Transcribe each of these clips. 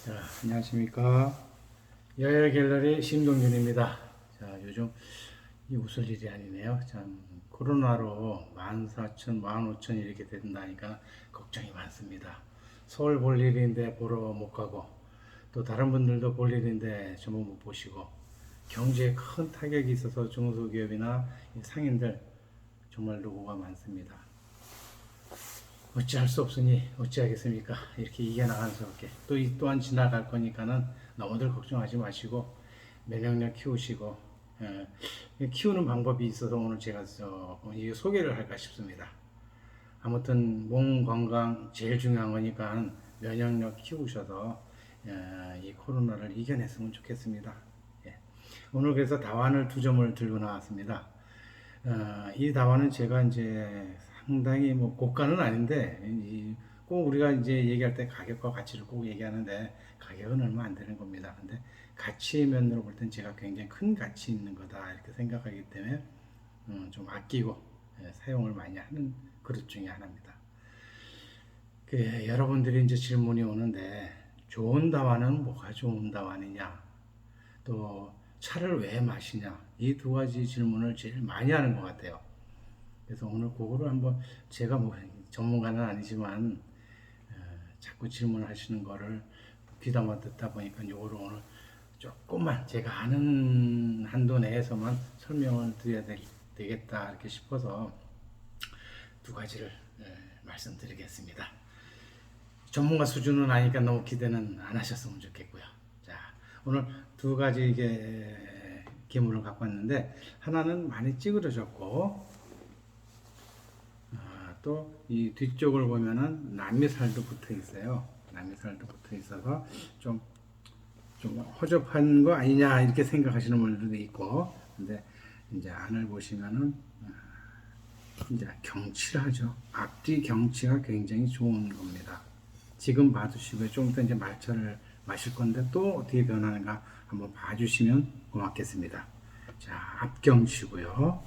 자, 안녕하십니까. 여야 갤러리 심동준입니다. 자, 요즘 이 웃을 일이 아니네요. 참, 코로나로 14,000, 15,000 이렇게 된다니까 걱정이 많습니다. 서울 볼 일인데 보러 못 가고, 또 다른 분들도 볼 일인데 전부 못 보시고, 경제에 큰 타격이 있어서 중소기업이나 상인들 정말 노고가 많습니다. 어찌할 수 없으니 어찌하겠습니까? 이렇게 이겨나가는스럽게 또 이 또한 지나갈 거니까는 너무들 걱정하지 마시고 면역력 키우시고 키우는 방법이 있어서 오늘 제가 이 소개를 할까 싶습니다. 아무튼 몸 건강 제일 중요한 거니까 면역력 키우셔서 이 코로나를 이겨냈으면 좋겠습니다. 예. 오늘 그래서 다완을 두 점을 들고 나왔습니다. 이 다완은 제가 이제 상당히 뭐 고가는 아닌데 꼭 우리가 이제 얘기할 때 가격과 가치를 꼭 얘기하는데 가격은 얼마 안 되는 겁니다. 근데 가치 면으로 볼 땐 제가 굉장히 큰 가치 있는 거다 이렇게 생각하기 때문에 좀 아끼고 사용을 많이 하는 그릇 중에 하나입니다. 여러분들이 이제 질문이 오는데 좋은 다완은 뭐가 좋은 다완이냐? 또 차를 왜 마시냐? 이 두 가지 질문을 제일 많이 하는 것 같아요. 그래서 오늘 그거를 한번 제가 뭐 전문가는 아니지만 자꾸 질문하시는 거를 귀담아 듣다 보니까 요거를 오늘 조금만 제가 아는 한도 내에서만 설명을 드려야 되겠다 이렇게 싶어서 두 가지를 말씀드리겠습니다. 전문가 수준은 아니까 너무 기대는 안 하셨으면 좋겠고요. 자, 오늘 두 가지 이게 기물을 갖고 왔는데 하나는 많이 찌그러졌고 또 이 뒤쪽을 보면은 남미살도 붙어 있어요. 남미살도 붙어 있어서 좀 허접한 거 아니냐 이렇게 생각하시는 분들도 있고, 근데 이제 안을 보시면은 이제 경치라죠. 앞뒤 경치가 굉장히 좋은 겁니다. 지금 봐주시고요. 좀 이따 이제 말차를 마실 건데 또 어떻게 변하는가 한번 봐주시면 고맙겠습니다. 자, 앞경치고요.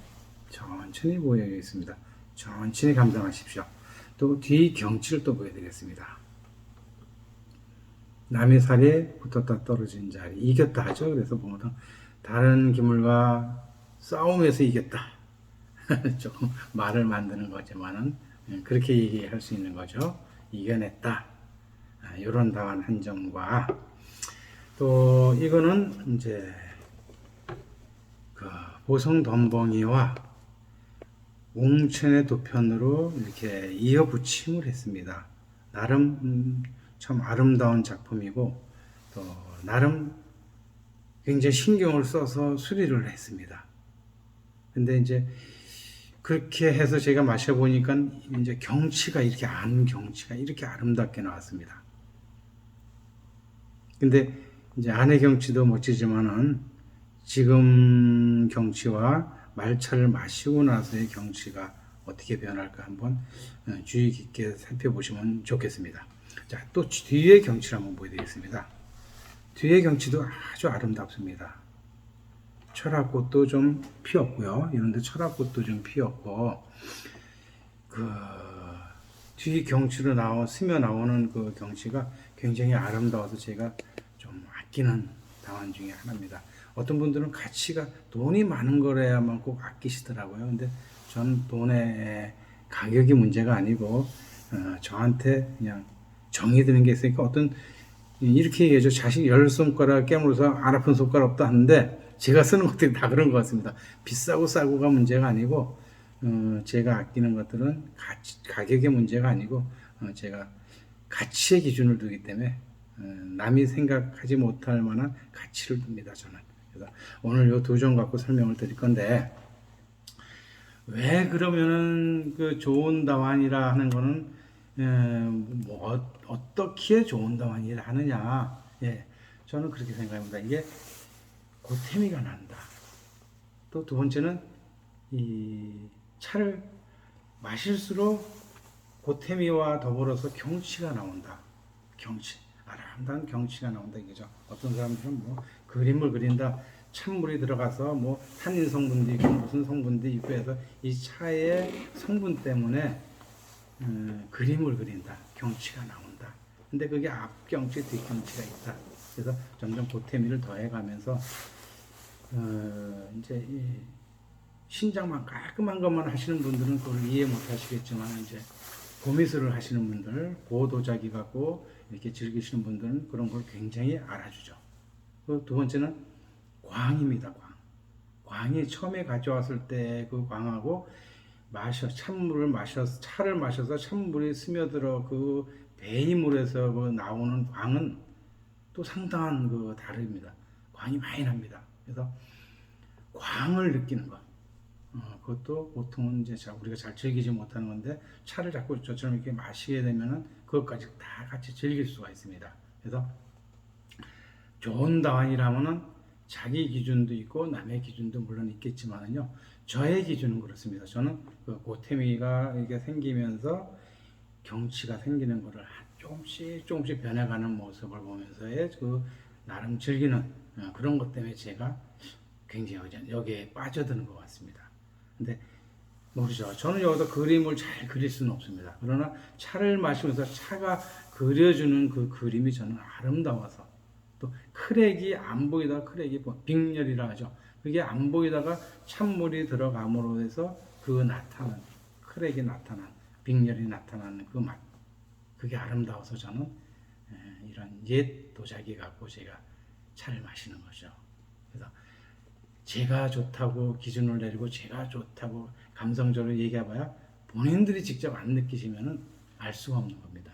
천천히 보여드리겠습니다. 천천히 감상하십시오. 또 뒤 경치를 또 보여드리겠습니다. 남의 살에 붙었다 떨어진 자리 이겼다 하죠. 그래서 보면 다른 기물과 싸움에서 이겼다. 조금 말을 만드는 거지만은 그렇게 얘기할 수 있는 거죠. 이겨냈다. 이런 다한 한 점과 또 이거는 이제 그 보성 덤벙이와 웅천의 두 편으로 이렇게 이어붙임을 했습니다. 나름 참 아름다운 작품이고 또 나름 굉장히 신경을 써서 수리를 했습니다. 근데 이제 그렇게 해서 제가 마셔보니까 이제 경치가 이렇게 안 경치가 이렇게 아름답게 나왔습니다. 근데 이제 안의 경치도 멋지지만은 지금 경치와 말차를 마시고 나서의 경치가 어떻게 변할까 한번 주의 깊게 살펴보시면 좋겠습니다. 자, 또 뒤의 경치를 한번 보여드리겠습니다. 뒤의 경치도 아주 아름답습니다. 철학꽃도 좀 피었고요. 이런데 철학꽃도 좀 피었고, 그 뒤 경치로 스며 나오는 그 경치가 굉장히 아름다워서 제가 좀 아끼는 다원 중에 하나입니다. 어떤 분들은 가치가 돈이 많은 거래야만 꼭 아끼시더라고요. 근데 전 돈의 가격이 문제가 아니고 저한테 그냥 정이 드는 게 있으니까 어떤 이렇게 얘기하죠. 자식 10손가락 깨물어서 안 아픈 손가락 없다 하는데 제가 쓰는 것들이 다 그런 것 같습니다. 비싸고 싸고가 문제가 아니고 제가 아끼는 것들은 가격의 문제가 아니고 제가 가치의 기준을 두기 때문에 남이 생각하지 못할 만한 가치를 둡니다. 저는. 그래서 오늘 이 두 점 갖고 설명을 드릴 건데 왜 그러면은 그 좋은 다완이라 하는 거는 뭐 어떻게 좋은 다완이라 하느냐? 예, 저는 그렇게 생각합니다. 이게 고태미가 난다. 또 두 번째는 이 차를 마실수록 고태미와 더불어서 경치가 나온다. 경치, 아름다운 경치가 나온다 이거죠. 어떤 사람들은 뭐 그림을 그린다. 찬물이 들어가서 뭐 탄닌 성분도 있고 무슨 성분도 있고 해서 이 차의 성분 때문에 그림을 그린다. 경치가 나온다. 근데 그게 앞경치, 뒷경치가 있다. 그래서 점점 보태미를 더해가면서 이제 이 신장만 깔끔한 것만 하시는 분들은 그걸 이해 못 하시겠지만 이제 고미술을 하시는 분들, 고도자기 갖고 이렇게 즐기시는 분들은 그런 걸 굉장히 알아주죠. 그 두 번째는 광입니다. 광이 처음에 가져왔을 때 그 광하고 차를 마셔서 찬물이 스며들어 그 배이물에서 그 나오는 광은 또 상당한 그 다릅니다. 광이 많이 납니다. 그래서 광을 느끼는 것. 그것도 보통은 이제 우리가 잘 즐기지 못하는 건데 차를 자꾸 저처럼 이렇게 마시게 되면은 그것까지 다 같이 즐길 수가 있습니다. 그래서 좋은 다완이라면은 자기 기준도 있고 남의 기준도 물론 있겠지만은요. 저의 기준은 그렇습니다. 저는 그 고태미가 이게 생기면서 경치가 생기는 거를 조금씩 변해가는 모습을 보면서의 그 나름 즐기는 그런 것 때문에 제가 굉장히 여기에 빠져드는 것 같습니다. 근데 모르죠. 저는 여기서 그림을 잘 그릴 수는 없습니다. 그러나 차를 마시면서 차가 그려주는 그 그림이 저는 아름다워서 또 크랙이 안 보이다가 크랙이 빅렬이라 하죠. 그게 안 보이다가 찬물이 들어감으로 해서 그 나타난 크랙이 나타난 빅렬이 나타나는 그 맛. 그게 아름다워서 저는 이런 옛 도자기 갖고 제가 차를 마시는 거죠. 그래서 제가 좋다고 기준을 내리고 제가 좋다고 감성적으로 얘기해봐야 본인들이 직접 안 느끼시면은 알 수가 없는 겁니다.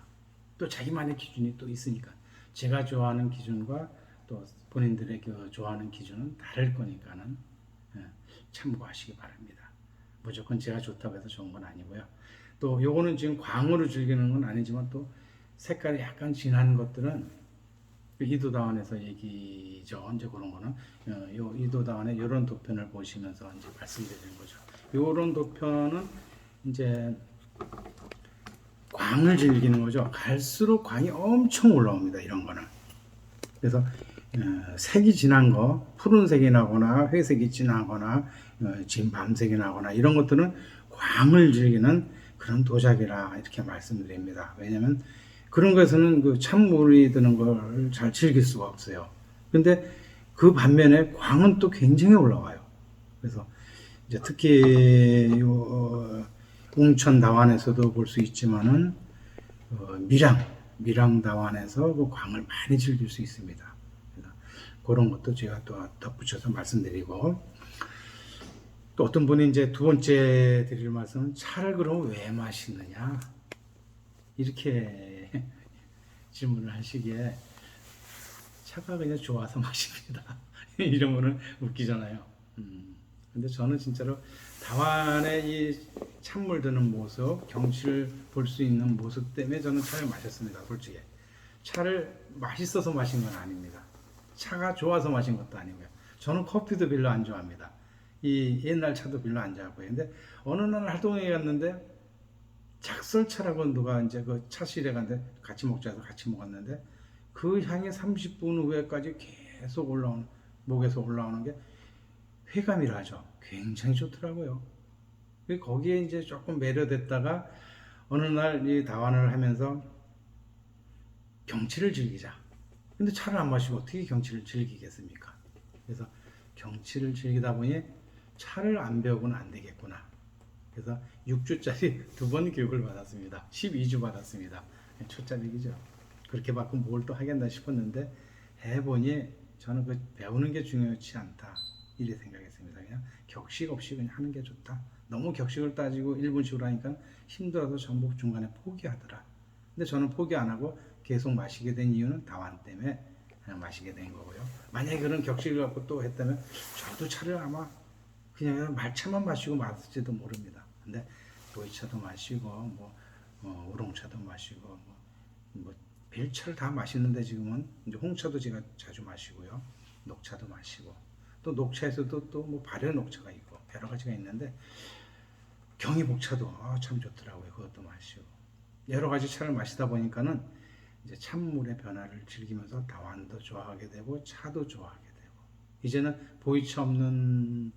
또 자기만의 기준이 또 있으니까 제가 좋아하는 기준과 또 본인들의 그 좋아하는 기준은 다를 거니까는 참고하시기 바랍니다. 무조건 제가 좋다고 해서 좋은 건 아니고요. 또 요거는 지금 광으로 즐기는 건 아니지만 또 색깔이 약간 진한 것들은 이도다원에서 얘기죠. 이제 그런 거는 요 이도다원의 이런 도편을 보시면서 이제 말씀드리는 거죠. 이런 도편은 이제 광을 즐기는 거죠. 갈수록 광이 엄청 올라옵니다. 이런 거는. 그래서 색이 진한 거, 푸른색이 나거나 회색이 진하거나 지금 밤색이 나거나 이런 것들은 광을 즐기는 그런 도자기라 이렇게 말씀드립니다. 왜냐하면 그런 것에서는 그 찬물이 드는 걸 잘 즐길 수가 없어요. 근데 그 반면에 광은 또 굉장히 올라와요. 그래서 이제 특히 웅천 다완에서도 볼 수 있지만은 밀양 다완에서 그 광을 많이 즐길 수 있습니다. 그래서 그런 것도 제가 또 덧붙여서 말씀드리고 또 어떤 분이 이제 두 번째 드릴 말씀은 차를 그럼 왜 마시느냐 이렇게 질문을 하시기에 차가 그냥 좋아서 마십니다. 이러면은 웃기잖아요. 근데 저는 진짜로 다완의 이 찬물 드는 모습, 경치를 볼 수 있는 모습 때문에 저는 차를 마셨습니다. 솔직히 차를 맛있어서 마신 건 아닙니다. 차가 좋아서 마신 것도 아니고요. 저는 커피도 별로 안 좋아합니다. 이 옛날 차도 별로 안 좋아하고요. 근데 어느 날 활동에 갔는데 작설차라고 누가 이제 그 차실에 갔는데 같이 먹자 해서 같이 먹었는데 그 향이 30분 후에까지 계속 올라오는 목에서 올라오는 게 회감이라 하죠. 굉장히 좋더라고요. 거기에 이제 조금 매료됐다가 어느 날 이 다완을 하면서 경치를 즐기자. 근데 차를 안 마시고 어떻게 경치를 즐기겠습니까? 그래서 경치를 즐기다 보니 차를 안 배우고는 안 되겠구나. 그래서 6주짜리 2번 교육을 받았습니다. 12주 받았습니다. 초짜리기죠. 그렇게 받고 뭘 또 하겠나 싶었는데 해보니 저는 그 배우는 게 중요치 않다. 이렇게 생각했습니다. 그냥 격식 없이 그냥 하는 게 좋다. 너무 격식을 따지고 1분씩으로 하니까 힘들어서 전부 중간에 포기하더라. 근데 저는 포기 안 하고 계속 마시게 된 이유는 다완 때문에 마시게 된 거고요. 만약에 그런 격식을 갖고 또 했다면 저도 차를 아마 그냥 말차만 마시고 마실지도 모릅니다. 근데 보이차도 마시고 우롱차도 마시고 별차를 다 마시는데 지금은 이제 홍차도 제가 자주 마시고요. 녹차도 마시고 또 녹차에서도 또 발효 녹차가 있고 여러 가지가 있는데 경이복차도 참 좋더라고요. 그것도 마시고 여러 가지 차를 마시다 보니까는 이제 찬물의 변화를 즐기면서 다완도 좋아하게 되고 차도 좋아하게 되고 이제는 보이차 없는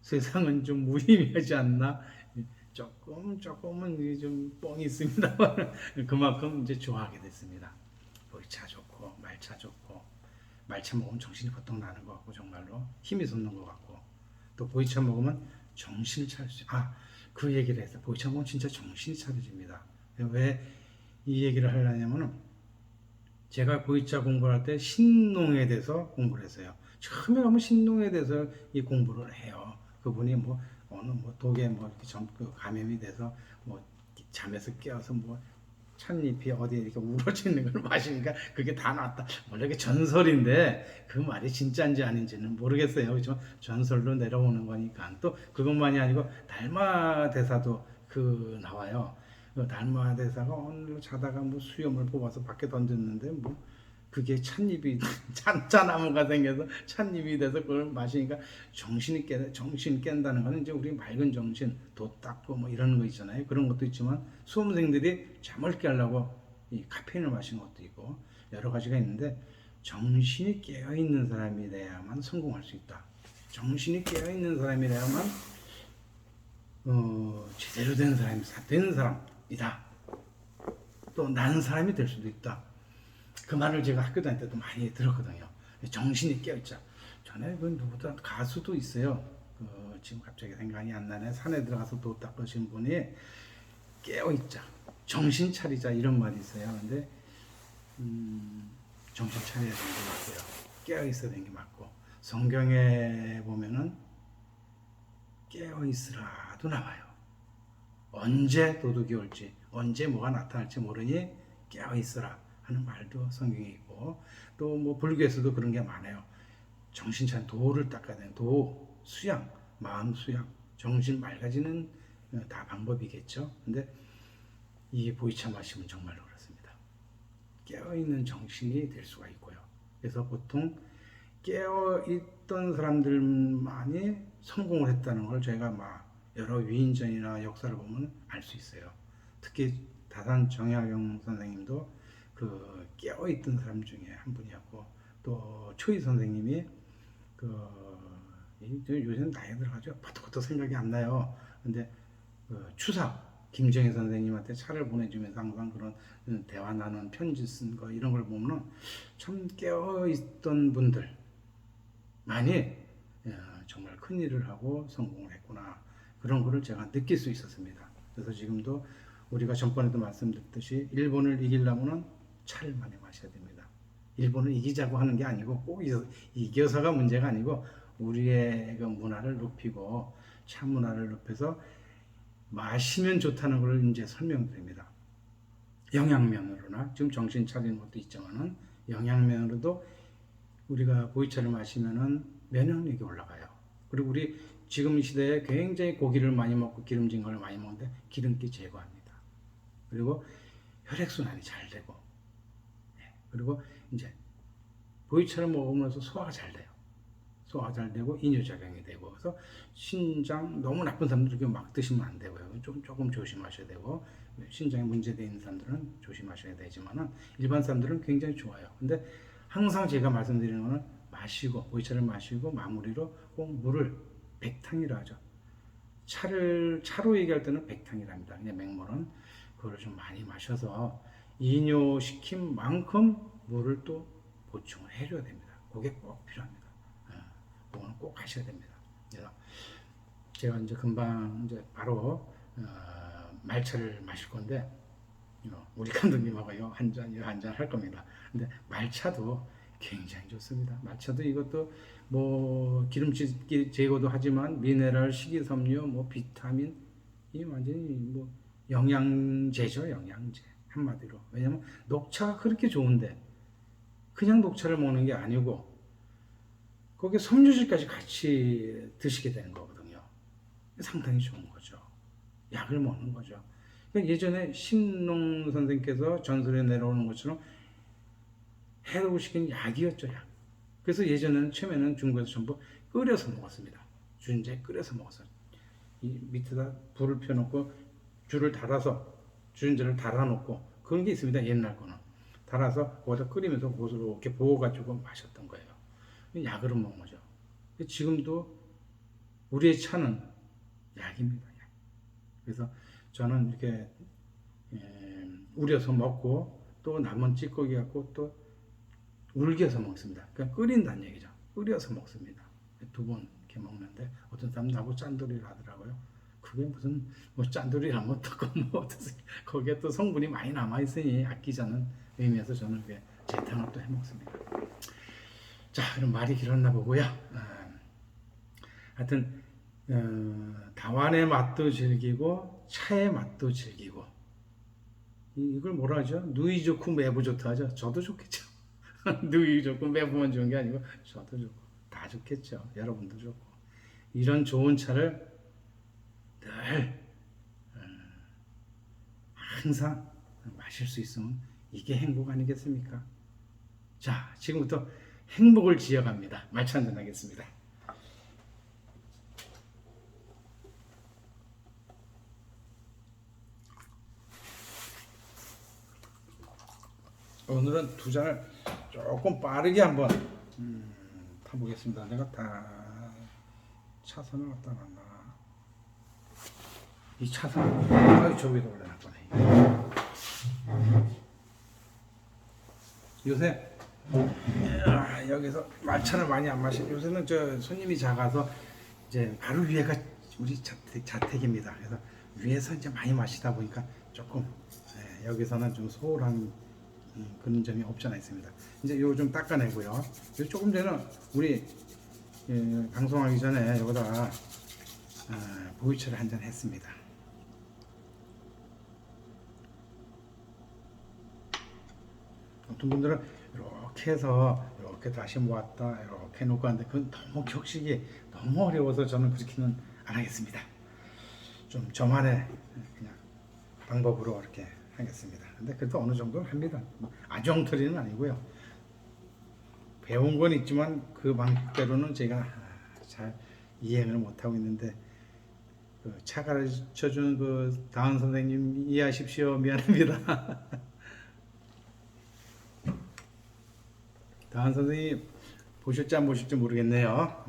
세상은 좀 무의미하지 않나 조금은 좀 뻥이 있습니다. 그만큼 이제 좋아하게 됐습니다. 보이차 좋고 말차 좋고, 말차 먹으면 정신이 버떡 나는 것 같고 정말로 힘이 솟는 것 같고, 또 보이차 먹으면 정신을 차릴 수, 그 얘기를 했어. 보이차 먹으면 진짜 정신이 차려집니다. 왜 이 얘기를 하려냐면은, 제가 보이차 공부할 때 신농에 대해서 공부를 했어요. 처음에 가면 신농에 대해서 이 공부를 해요. 그분이 뭐 어느 뭐 독에 뭐 이렇게 그 감염이 돼서 뭐 잠에서 깨어서 뭐 찻잎이 어디에 이렇게 우러지는 걸 마시니까 그게 다 나왔다. 원래 그 전설인데 그 말이 진짜인지 아닌지는 모르겠어요. 그죠? 전설로 내려오는 거니까. 또 그것만이 아니고 달마 대사도 그 나와요. 그 달마 대사가 오늘 자다가 뭐 수염을 뽑아서 밖에 던졌는데 뭐 그게 찻잎이 찻나무가 생겨서 찻잎이 돼서 그걸 마시니까 정신이 깬다는 거는 이제 우리 맑은 정신, 돛 닦고 뭐 이런 거 있잖아요. 그런 것도 있지만 수험생들이 잠을 깨려고 이 카페인을 마시는 것도 있고 여러 가지가 있는데, 정신이 깨어 있는 사람이 돼야만 성공할 수 있다. 정신이 깨어 있는 사람이라야만 제대로 된 사람이 되는 사람이다. 또 나은 사람이 될 수도 있다. 그 말을 제가 학교 다닐 때도 많이 들었거든요. 정신이 깨어있자. 전에 그 누구다 가수도 있어요. 지금 갑자기 생각이 안 나네. 산에 들어가서 도 닦으신 분이 깨어있자, 정신 차리자 이런 말이 있어요. 근데 정신 차려야 되는 게 맞고요. 깨어있어야 되는 게 맞고, 성경에 보면은 깨어있으라도 나와요. 언제 도둑이 올지, 언제 뭐가 나타날지 모르니 깨어있으라 하는 말도 성경에 있고, 또 뭐 불교에서도 그런 게 많아요. 정신 차린 도를 닦아야 되는 도, 수양, 마음 수양, 정신 맑아지는 다 방법이겠죠. 근데 이 보이차 마시면 정말로 그렇습니다. 깨어있는 정신이 될 수가 있고요. 그래서 보통 깨어있던 사람들만이 성공을 했다는 걸 저희가 막 여러 위인전이나 역사를 보면 알 수 있어요. 특히 다산 정약용 선생님도 그 깨어있던 사람 중에 한 분이었고, 또 초이 선생님이 요새는 나이 들어가죠. 버떡버떡 생각이 안 나요. 근데 추사 김정희 선생님한테 차를 보내주면서 항상 그런 대화 나눈 편지 쓴 거 이런 걸 보면 참 깨어있던 분들 많이 정말 큰 일을 하고 성공을 했구나, 그런 거를 제가 느낄 수 있었습니다. 그래서 지금도 우리가 전번에도 말씀드렸듯이 일본을 이기려면 차를 많이 마셔야 됩니다. 일본을 이기자고 하는 게 아니고 꼭 이겨서가 문제가 아니고 우리의 그 문화를 높이고 차 문화를 높여서 마시면 좋다는 걸 이제 설명드립니다. 영양면으로나 지금 정신 차리는 것도 있지만은 영양면으로도 우리가 보이차를 마시면은 면역력이 올라가요. 그리고 우리 지금 시대에 굉장히 고기를 많이 먹고 기름진 걸 많이 먹는데 기름기 제거합니다. 그리고 혈액순환이 잘 되고, 그리고 이제 보이차를 먹으면서 소화가 잘 돼요. 소화가 잘 되고 이뇨작용이 되고, 그래서 신장 너무 나쁜 사람들 막 드시면 안 되고요. 조금 조심하셔야 되고, 신장에 문제되어 있는 사람들은 조심하셔야 되지만은 일반 사람들은 굉장히 좋아요. 근데 항상 제가 말씀드리는 거는 마시고, 보이차를 마시고 마무리로 꼭 물을, 백탕이라 하죠. 차로 얘기할 때는 백탕이랍니다. 그냥 맹물은 그거를 좀 많이 마셔서 이뇨시킨 만큼 물을 또 보충을 해줘야 됩니다. 그게 꼭 필요합니다. 그거는 꼭 하셔야 됩니다. 그래서 제가 이제 금방 이제 바로 말차를 마실 건데, 우리 감독님하고 한 잔 할 겁니다. 근데 말차도 굉장히 좋습니다. 말차도 이것도 뭐 기름기 제거도 하지만 미네랄, 식이섬유, 뭐 비타민, 이 완전히 뭐 영양제죠, 영양제 한마디로. 왜냐면 녹차가 그렇게 좋은데 그냥 녹차를 먹는 게 아니고 거기에 섬유질까지 같이 드시게 되는 거거든요. 상당히 좋은 거죠. 약을 먹는 거죠. 그러니까 예전에 신농 선생께서 전설에 내려오는 것처럼 해독시킨 약이었죠, 약. 그래서 예전에는 처음에는 중국에서 전부 끓여서 먹었습니다. 준재 끓여서 먹었어요. 이 밑에다 불을 펴놓고 줄을 달아서 주전자를 달아놓고 그런 게 있습니다. 옛날 거는 달아서 거기다 끓이면서 그것으로 이렇게 부어가지고 마셨던 거예요. 약으로 먹은 거죠. 지금도 우리의 차는 약입니다. 약. 그래서 저는 이렇게 우려서 먹고 또 남은 찌꺼기 갖고 또 울겨서 먹습니다. 그러니까 끓인다는 얘기죠. 끓여서 먹습니다. 2번 이렇게 먹는데 어떤 사람 나보고 짠돌이를 하더라고요. 그게 무슨 뭐 짠돌이랑 뭐 어떻고 뭐 어떠세요? 거기에 또 성분이 많이 남아 있으니 아끼자는 의미에서 저는 그게 재탕을 또 해 먹습니다. 자, 그럼 말이 길었나 보고요. 하여튼 다완의 맛도 즐기고 차의 맛도 즐기고 이걸 뭐라 하죠? 누이 좋고 매부 좋다 하죠. 저도 좋겠죠. 누이 좋고 매부만 좋은 게 아니고 저도 좋고 다 좋겠죠. 여러분도 좋고 이런 좋은 차를 늘 항상 마실 수 있으면 이게 행복 아니겠습니까? 자, 지금부터 행복을 지어갑니다. 말차 한잔 하겠습니다. 오늘은 2잔을 조금 빠르게 한번 타보겠습니다. 내가 다 차선을 갖다 놨나? 이 차선, 저 위에다 올려놨구나. 요새 여기서 말차를 많이 안 마시고 요새는 저 손님이 작아서 이제 바로 위에가 우리 자택입니다. 그래서 위에서 이제 많이 마시다 보니까 조금 여기서는 좀 소홀한 그런 점이 없지 않아 있습니다. 이제 이거 좀 닦아내고요. 조금 전에 우리 방송하기 전에 여기다가 보이차를 한잔 했습니다. 어떤 분들은 이렇게 해서 이렇게 다시 모았다 이렇게 놓고 하는데 그건 너무 격식이 너무 어려워서 저는 그렇게는 안 하겠습니다. 좀 저만의 그냥 방법으로 이렇게 하겠습니다. 근데 그래도 어느 정도는 합니다. 아정터리는 아니고요. 배운 건 있지만 그 방법대로는 제가 잘 이행을 못하고 있는데 그 차 가르쳐주는 그 다은 선생님 이해하십시오. 미안합니다. 다은 선생님 보실지 안 보실지 모르겠네요.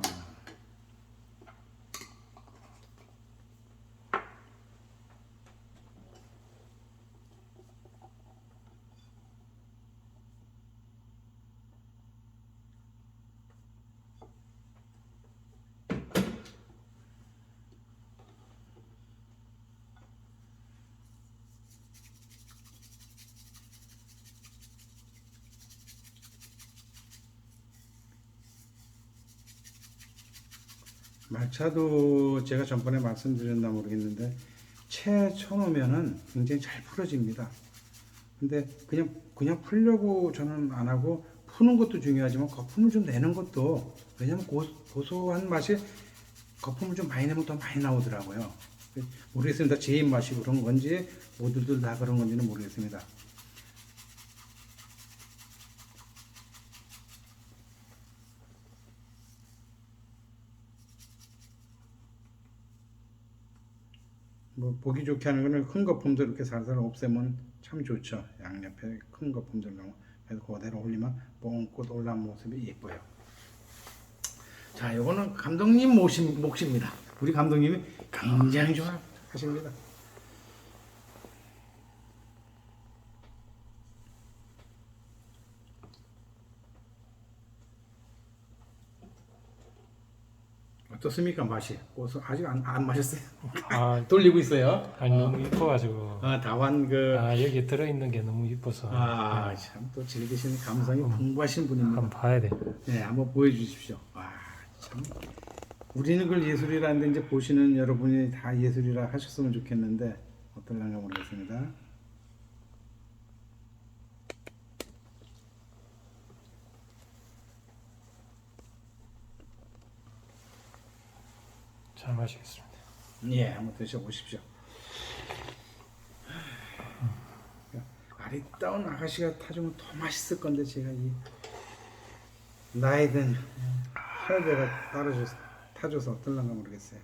말차도 제가 전번에 말씀드렸나 모르겠는데 채 쳐놓으면은 굉장히 잘 풀어집니다. 근데 그냥 풀려고 저는 안 하고 푸는 것도 중요하지만 거품을 좀 내는 것도 왜냐면 고소한 맛이 거품을 좀 많이 내면 더 많이 나오더라고요. 모르겠습니다. 제 입맛이 그런 건지 모두들 다 그런 건지는 모르겠습니다. 뭐 보기 좋게 하는 거는 큰 거품들 이렇게 살살 없애면 참 좋죠. 양옆에 큰 거품들 너무 그래서 그대로 올리면 뽕꽃 올라온 모습이 예뻐요. 자, 요거는 감독님 몫입니다. 우리 감독님이 굉장히 좋아하십니다. 어떻습니까 맛이? 아직 안 마셨어요. 아, 돌리고 있어요. 아니 너무 이뻐가지고. 다완 여기 들어있는 게 너무 이뻐서. 참 또 즐기시는 감성이 풍부하신 분입니다. 한번 봐야 돼. 네, 한번 보여주십시오. 참 우리는 그걸 예술이라는데 이제 보시는 여러분이 다 예술이라 하셨으면 좋겠는데 어떨랑가 모르겠습니다. 잘 마시겠습니다. 예, 한번 드셔보십시오. 아리따운 아가씨가 타주면 더 맛있을 건데 제가 이 나이 든 할배가 타줘서 어떨랑가 모르겠어요.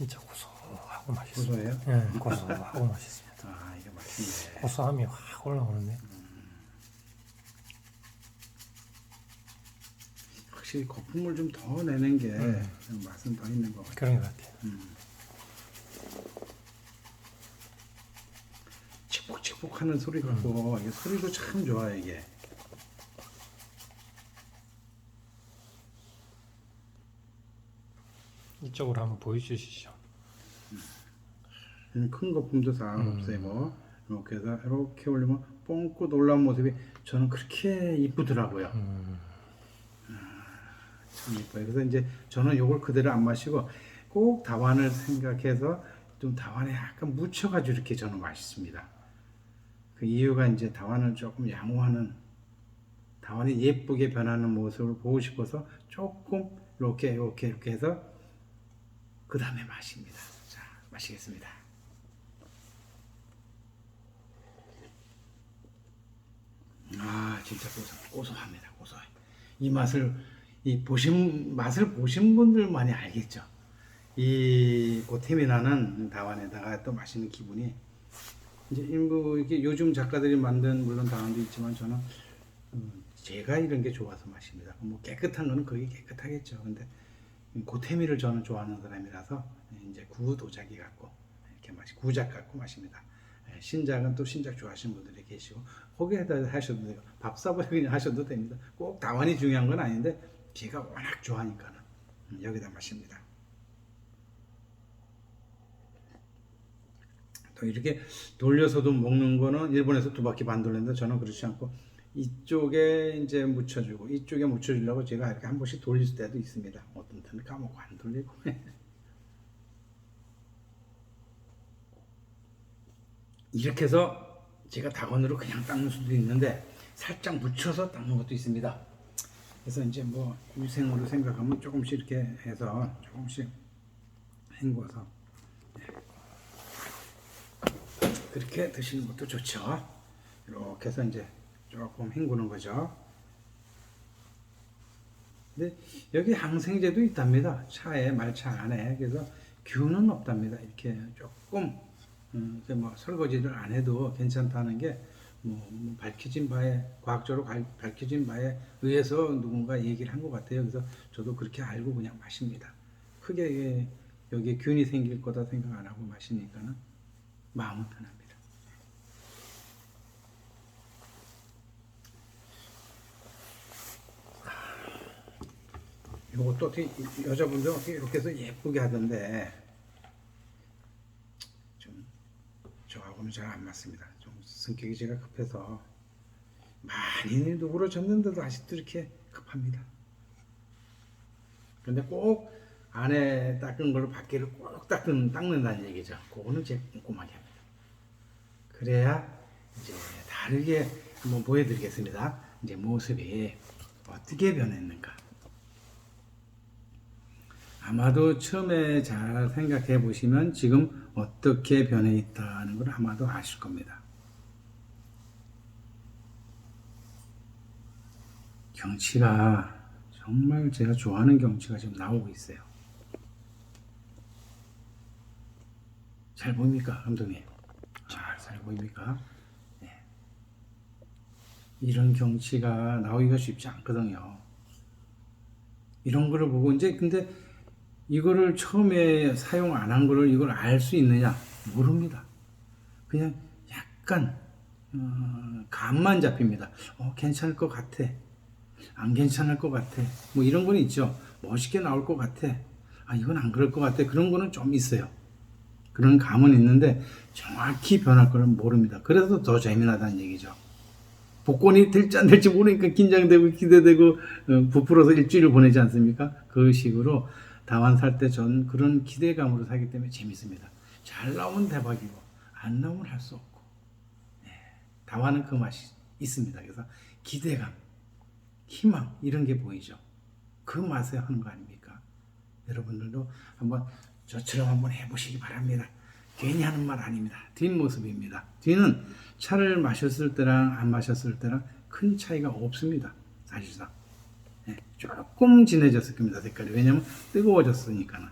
진짜 고소하고 맛있어요. 고소해요? 예, 고소하고 맛있습니다. 아, 이게 맛있네. 고소함이 확 올라오는데. 확실히 거품을 좀 더 내는 게 맛은 더 있는 것 같아요. 그런 것 같아요. 칙폭칙폭하는 소리 같고 이게 소리도 참 좋아요 이게. 이쪽으로 한번 보여주시죠. 큰 거품도 다 없애고 이렇게 해서 이렇게 올리면 뻥긋 올라온 모습이 저는 그렇게 이쁘더라고요. 참 이뻐요. 그래서 이제 저는 요걸 그대로 안 마시고 꼭 다완을 생각해서 좀 다완에 약간 묻혀가지고 이렇게 저는 맛있습니다. 그 이유가 이제 다완을 조금 양호하는, 다완이 예쁘게 변하는 모습을 보고 싶어서 조금 이렇게 해서 그 다음에 마십니다. 자, 마시겠습니다. 아, 진짜 고소합니다. 고소해. 이 맛을 맛을 보신 분들만이 알겠죠. 이 고템이 나는 다완에다가 또 마시는 기분이 이제 일부 이렇게 요즘 작가들이 만든 물론 다완도 있지만 저는 제가 이런 게 좋아서 마십니다. 뭐 깨끗한 거는 거의 깨끗하겠죠. 근데 고태미를 저는 좋아하는 사람이라서 이제 구도자기 갖고 이렇게 구작 갖고 마십니다. 신작은 또 신작 좋아하시는 분들이 계시고 거기에다 하셔도 되고 밥 사버리 그냥 하셔도 됩니다. 꼭 다완이 중요한 건 아닌데 제가 워낙 좋아하니까는 여기다 마십니다. 또 이렇게 돌려서도 먹는 거는 일본에서 2바퀴 반 돌렸는데 저는 그렇지 않고 이쪽에 이제 묻혀주고 이쪽에 묻혀주려고 제가 이렇게 한 번씩 돌릴 때도 있습니다. 어떤 때는 까먹고 안 돌리고. 이렇게 해서 제가 다건으로 그냥 닦는 수도 있는데 살짝 묻혀서 닦는 것도 있습니다. 그래서 이제 뭐 위생으로 생각하면 조금씩 이렇게 해서 조금씩 헹궈서 그렇게 드시는 것도 좋죠. 이렇게 해서 이제 조금 헹구는 거죠. 근데 여기 항생제도 있답니다. 차에 말차 안에. 그래서 균은 없답니다. 이렇게 조금 뭐 설거지를 안 해도 괜찮다는 게 뭐 밝혀진 바에 과학적으로 밝혀진 바에 의해서 누군가 얘기를 한 것 같아요. 그래서 저도 그렇게 알고 그냥 마십니다. 크게 여기에 균이 생길 거다 생각 안 하고 마시니까는 마음은 편합니다. 이것도 어떻게 여자분들 어떻게 이렇게 해서 예쁘게 하던데 좀 저하고는 잘 안 맞습니다. 좀 성격이 제가 급해서 많이 누그러졌는데도 아직도 이렇게 급합니다. 그런데 꼭 안에 닦은 걸로 밖에를 꼭 닦는다는 얘기죠. 그거는 제가 꼼꼼하게 합니다. 그래야 이제 다르게 한번 보여드리겠습니다. 이제 모습이 어떻게 변했는가. 아마도 처음에 잘 생각해 보시면 지금 어떻게 변해 있다는 걸 아마도 아실 겁니다. 경치가 정말 제가 좋아하는 경치가 지금 나오고 있어요. 잘 보입니까, 감독님? 잘 보입니까? 네. 이런 경치가 나오기가 쉽지 않거든요. 이런 거를 보고 이제 근데 이거를 처음에 사용 안 한 거를 이걸 알 수 있느냐? 모릅니다. 그냥 약간 감만 잡힙니다. 괜찮을 것 같아. 안 괜찮을 것 같아. 뭐 이런 건 있죠. 멋있게 나올 것 같아. 이건 안 그럴 것 같아. 그런 거는 좀 있어요. 그런 감은 있는데 정확히 변할 거는 모릅니다. 그래서 더 재미나다는 얘기죠. 복권이 될지 안 될지 모르니까 긴장되고 기대되고 부풀어서 일주일을 보내지 않습니까? 그 식으로 다완 살 때 전 그런 기대감으로 사기 때문에 재밌습니다. 잘 나오면 대박이고 안 나오면 할 수 없고 다완은 그 맛이 있습니다. 그래서 기대감, 희망 이런 게 보이죠. 그 맛에 하는 거 아닙니까? 여러분들도 한번 저처럼 한번 해보시기 바랍니다. 괜히 하는 말 아닙니다. 뒷모습입니다. 뒤는 차를 마셨을 때랑 안 마셨을 때랑 큰 차이가 없습니다. 사실상 조금 진해졌을 겁니다. 색깔이. 왜냐면 뜨거워졌으니까는.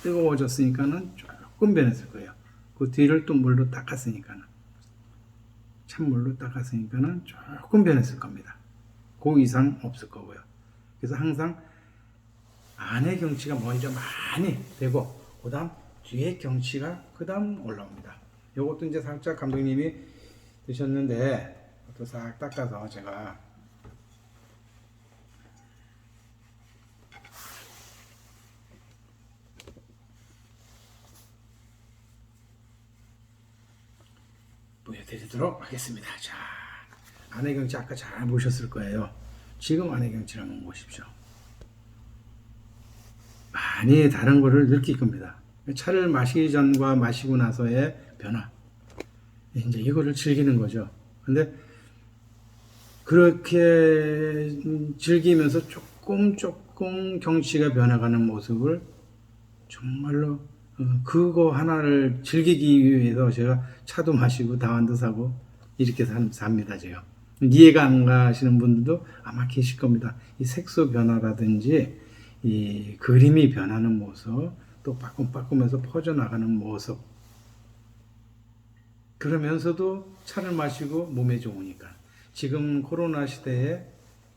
뜨거워졌으니까는 조금 변했을 거예요. 그 뒤를 또 물로 닦았으니까는, 찬물로 닦았으니까는 조금 변했을 겁니다. 그 이상 없을 거고요. 그래서 항상 안의 경치가 먼저 많이 되고 그 다음 뒤에 경치가 그 다음 올라옵니다. 요것도 이제 살짝 감독님이 드셨는데 또 싹 닦아서 제가 보여드리도록 하겠습니다. 자, 안의 경치 아까 잘 보셨을 거예요. 지금 안의 경치를 한번 보십시오. 많이 다른 거를 느낄 겁니다. 차를 마시기 전과 마시고 나서의 변화. 이제 이거를 즐기는 거죠. 근데 그렇게 즐기면서 조금 경치가 변해가는 모습을 정말로 그거 하나를 즐기기 위해서 제가 차도 마시고 다완도 사고 이렇게 삽니다. 제가 이해가 안 가시는 분들도 아마 계실 겁니다. 이 색소 변화라든지 이 그림이 변하는 모습, 또 바꾸면서 퍼져나가는 모습, 그러면서도 차를 마시고 몸에 좋으니까. 지금 코로나 시대에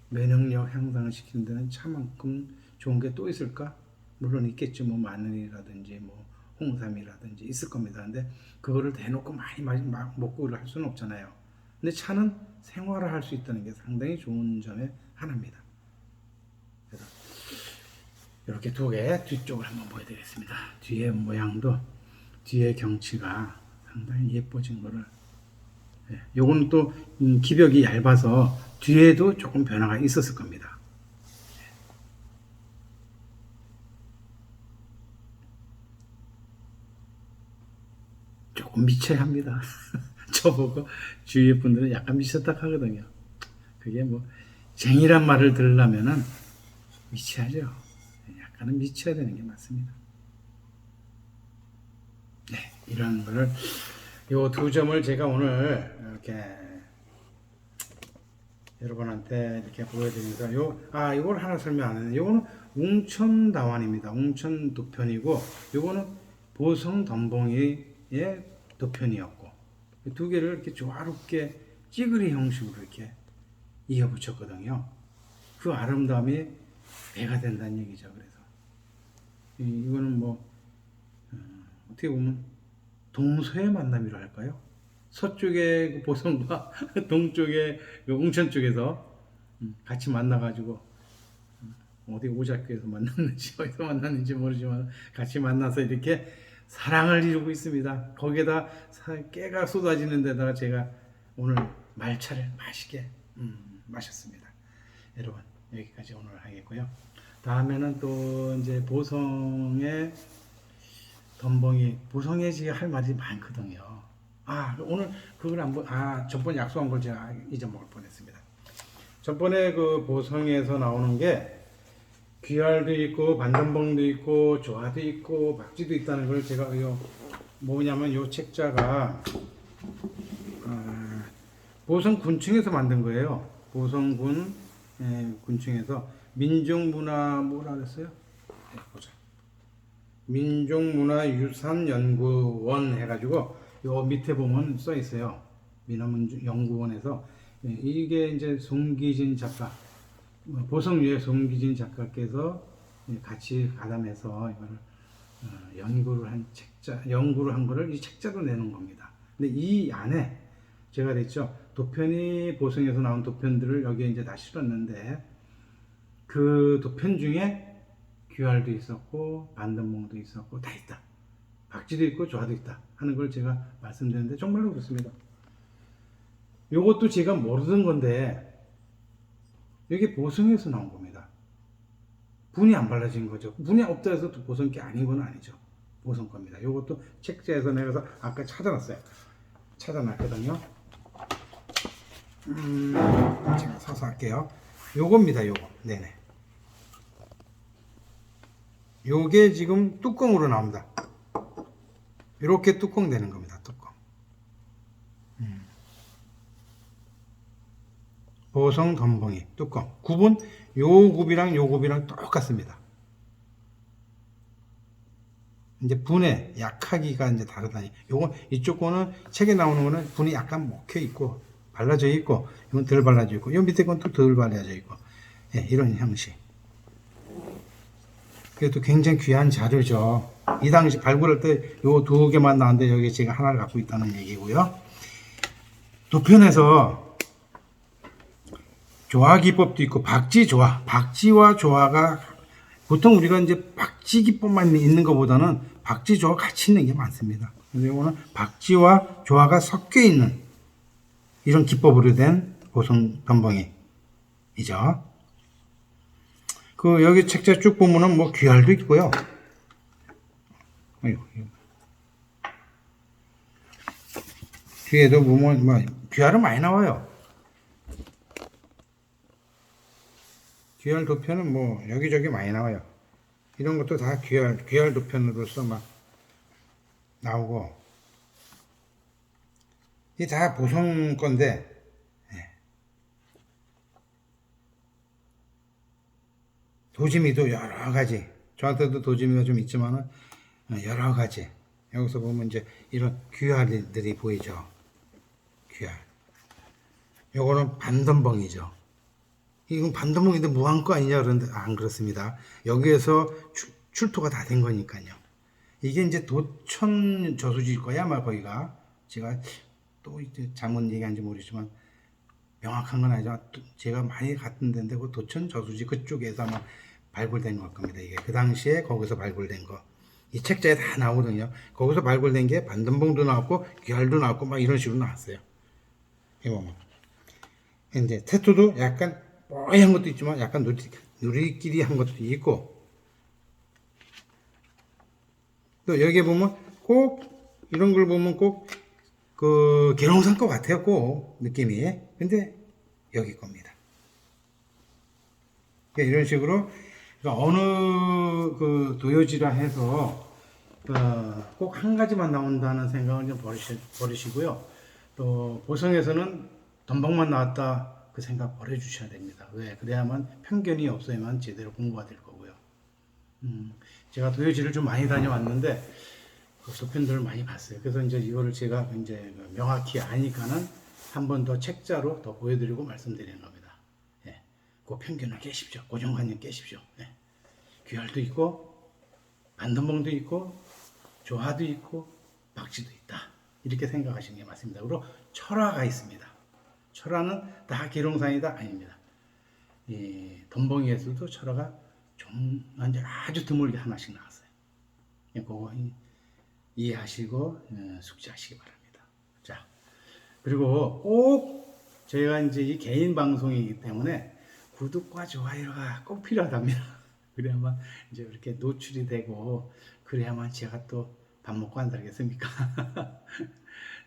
면역력 향상을 시키는 데는 차만큼 좋은 게 또 있을까? 물론 있겠죠. 뭐 마늘이라든지 뭐 홍삼이라든지 있을 겁니다. 근데 그거를 대놓고 많이 먹고 할 수는 없잖아요. 근데 차는 생활을 할 수 있다는 게 상당히 좋은 점의 하나입니다. 그래서 이렇게 두 개 뒤쪽을 한번 보여드리겠습니다. 뒤에 모양도 뒤에 경치가 상당히 예뻐진 거를. 요거는 또 기벽이 얇아서 뒤에도 조금 변화가 있었을 겁니다. 조금 미쳐합니다. 저보고 주위의 분들은 약간 미쳤다 하거든요. 그게 뭐 쟁이란 말을 들으려면은 미쳐야죠. 약간은 미쳐야 되는 게 맞습니다. 네, 이런 거를 요 두 점을 제가 오늘 이렇게 여러분한테 이렇게 보여드리면서 이걸 하나 설명 안 했는데, 요거는 웅천다완입니다. 웅천 도편이고, 요거는 보성 덤벙이의 도편이었고, 두 개를 이렇게 조화롭게 찌그리 형식으로 이렇게 이어 붙였거든요. 그 아름다움이 배가 된다는 얘기죠. 그래서 이거는 뭐 어떻게 보면 동서의 만남이라 할까요? 서쪽의 그 보성과 동쪽의 그 웅천 쪽에서 같이 만나가지고 어디 오작교에서 만났는지 어디서 만났는지 모르지만 같이 만나서 이렇게 사랑을 이루고 있습니다. 거기에다 깨가 쏟아지는 데다가 제가 오늘 말차를 맛있게 마셨습니다. 여러분 여기까지 오늘 하겠고요. 다음에는 또 이제 보성의 덤벙이, 보성에 지금 할 말이 많거든요. 오늘 그걸 한번, 전번에 약속한 걸 제가 잊어먹을 뻔했습니다. 전번에 그 보성에서 나오는 게 귀알도 있고, 반덤벙도 있고, 조화도 있고, 박쥐도 있다는 걸 제가 뭐냐면 요 책자가 보성 군청에서 만든 거예요. 보성군 군청에서 민족문화 뭐라 그랬어요? 네, 보자. 민족문화유산연구원 해가지고 요 밑에 보면 써 있어요. 민화연구원에서 이게 이제 송기진 작가, 보성유의 송기진 작가께서 같이 가담해서 이거를 연구를 한 거를 이 책자로 내는 겁니다. 근데 이 안에 제가 그랬죠. 도편이 보성에서 나온 도편들을 여기에 이제 다 실었는데 그 도편 중에 귀알도 있었고 반덤벙도 있었고 다 있다. 박쥐도 있고 조화도 있다 하는 걸 제가 말씀드렸는데 정말로 그렇습니다. 요것도 제가 모르던 건데 이게 보성에서 나온 겁니다. 분이 안 발라진 거죠. 분이 없다 해서 또 보성 게 아닌 건 아니죠. 보성 겁니다. 요것도 책자에서 내려서 아까 찾아놨어요. 찾아놨거든요. 제가 사서 할게요. 요겁니다. 요거. 네네. 요게 지금 뚜껑으로 나옵니다. 이렇게 뚜껑 되는 겁니다. 뚜껑. 보성 덤벙이 뚜껑. 굽은 요 굽이랑 요 굽이랑 똑같습니다. 이제 분해 약하기가 이제 다르다니. 요거 이쪽 거는 책에 나오는 거는 분이 약간 먹혀 있고 발라져 있고, 이건 덜 발라져 있고, 요 밑에 건 또 덜 발라져 있고, 예, 이런 형식. 그래도 굉장히 귀한 자료죠. 이 당시 발굴할 때 요 두 개만 나왔는데 여기 제가 하나를 갖고 있다는 얘기고요. 도편에서 조화 기법도 있고 박지 조화, 박지와 조화가 보통 우리가 이제 박지 기법만 있는 것보다는 박지 조화 같이 있는 게 많습니다. 근데 이거는 박지와 조화가 섞여 있는 이런 기법으로 된 고성 덤벙이죠. 그 여기 책자 쭉 보면은 뭐 귀알도 있고요. 아이고, 뒤에도 보면 뭐 귀알은 많이 나와요. 귀알 도편은 뭐 여기저기 많이 나와요. 이런 것도 다 귀알 도편으로서 막 나오고, 이 다 보성 건데, 예. 도지미도 여러 가지, 저한테도 도지미가 좀 있지만은 여러 가지. 여기서 보면 이제 이런 귀알들이 보이죠. 귀알. 요거는 반덤벙이죠. 이건 반덤벙인데 무한 거 아니냐 그러는데 안 그렇습니다. 여기에서 출토가 다 된 거니까요. 이게 이제 도천 저수지일 거야 아마 거기가. 제가 또 이제 잘못 얘기한지 모르지만 명확한 건 아니지만 제가 많이 갔던 데인데 그 도천 저수지 그쪽에서 아마 발굴된 걸 겁니다. 이게 그 당시에 거기서 발굴된 거. 이 책자에 다 나오거든요. 거기서 발굴된 게 반덤벙도 나왔고 귀알도 나왔고 막 이런 식으로 나왔어요. 이거 보면. 이제 태토도 약간 뽀얀 것도 있지만 약간 누리끼리한 것도 있고, 또 여기에 보면 꼭 이런 걸 보면 꼭 그 계룡산 것 같아요. 꼭 느낌이. 근데 여기 겁니다. 그러니까 이런 식으로 그러니까 어느 그 도요지라 해서 꼭 한 가지만 나온다는 생각을 좀 버리시고요. 또 보성에서는 덤벙만 나왔다 그 생각 버려주셔야 됩니다. 왜? 그래야만 편견이 없어야만 제대로 공부가 될 거고요. 제가 도요지를 좀 많이 다녀왔는데 그 소편들을 많이 봤어요. 그래서 이제 이거를 제가 이제 명확히 아니까는 한 번 더 책자로 더 보여드리고 말씀드리는 겁니다. 예. 그 편견을 깨십시오. 고정관념 깨십시오. 예. 귀알도 있고 반덤벙도 있고 조화도 있고 박지도 있다. 이렇게 생각하시는 게 맞습니다. 그리고 철화가 있습니다. 철화는 다 계룡산이다 아닙니다. 이 덤벙이에서도 철화가 좀 아주 드물게 하나씩 나왔어요. 그거 이해하시고 숙지하시기 바랍니다. 자, 그리고 꼭 저희가 이제 이 개인 방송이기 때문에 구독과 좋아요가 꼭 필요하답니다. 그래야만 이제 이렇게 노출이 되고 그래야만 제가 또 밥 먹고 안 살겠습니까?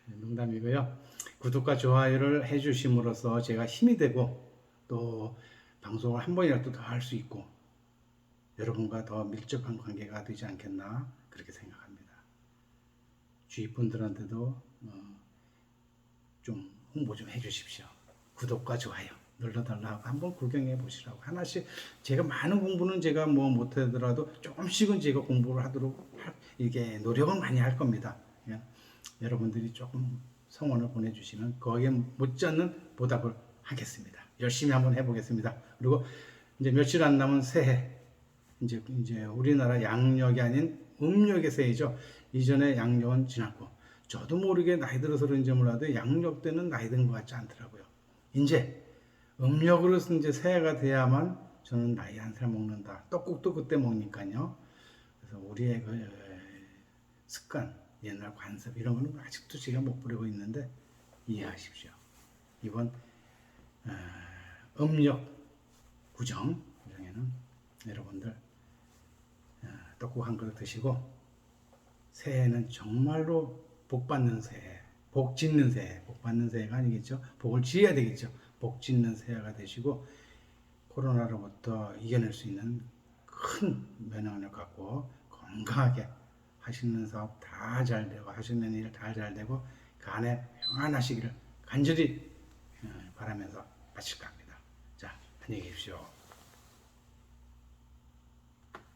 농담이고요. 구독과 좋아요를 해주심으로써 제가 힘이 되고 또 방송을 한 번이라도 더 할 수 있고 여러분과 더 밀접한 관계가 되지 않겠나 그렇게 생각합니다. 주위 분들한테도 좀 홍보 좀 해주십시오. 구독과 좋아요 눌러달라고 한번 구경해 보시라고. 하나씩 제가 많은 공부는 제가 뭐 못하더라도 조금씩은 제가 공부를 하도록 이게 노력은 많이 할 겁니다. 여러분들이 조금 성원을 보내주시면 거기에 못지않는 보답을 하겠습니다. 열심히 한번 해보겠습니다. 그리고 이제 며칠 안 남은 새해, 이제 우리나라 양력이 아닌 음력의 새해죠. 이전에 양력은 지났고, 저도 모르게 나이 들어서 그런지 몰라도 양력 때는 나이 든 것 같지 않더라고요. 이제 음력으로 이제 새해가 돼야만 저는 나이 한 살 먹는다. 떡국도 그때 먹으니까요. 그래서 우리의 그 습관, 옛날 관습 이런 거는 아직도 제가 못 버리고 있는데 이해하십시오. 이번 음력 구정에는 여러분들 떡국 한 그릇 드시고 새해는 정말로 복 받는 새해, 복 짓는 새해, 복 받는 새해가 아니겠죠. 복을 지어야 되겠죠. 복 짓는 새해가 되시고 코로나로부터 이겨낼 수 있는 큰 면역을 갖고 건강하게 하시는 사업 다 잘 되고 하시는 일 다 잘 되고 간에 평안하시기를 간절히 바라면서 마칠까 합니다. 자, 안녕히 계십시오.